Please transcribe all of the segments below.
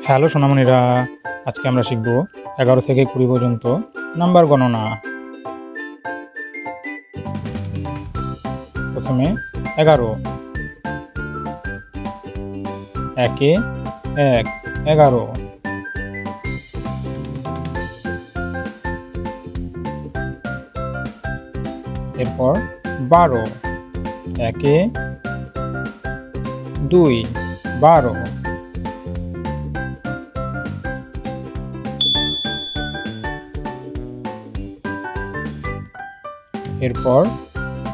Hello সোনামণিরা, আজকে আমরা শিখব 11 থেকে 20 পর্যন্ত নাম্বার গণনা। প্রথমে 11, একে 1, 11। এরপর 12, একে 2, 12। এরপর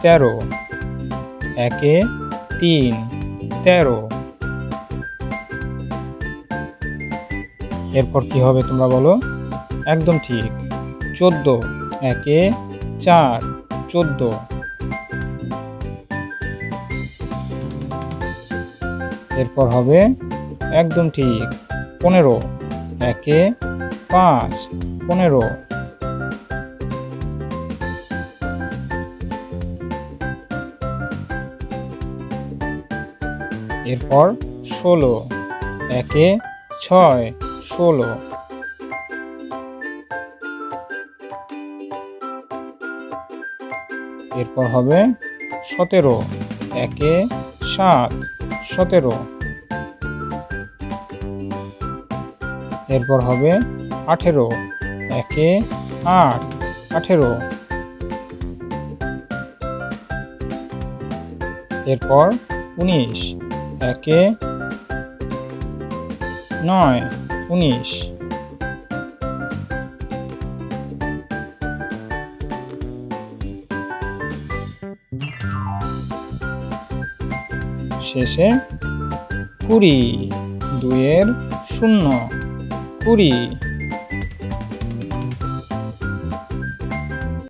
13, একে 3, 13। এরপর কি হবে তোমরা বলো? একদম ঠিক, 14, একে 4, 14। এরপর হবে একদম ঠিক 15, একে 5, 15। এরপর 16, একে 6, 16। এরপর হবে 17, একে 7, 17। এরপর হবে 18, একে 8, 18। এরপর 19, একে 9, 19। শেষে 20, 2 এর 0, 20।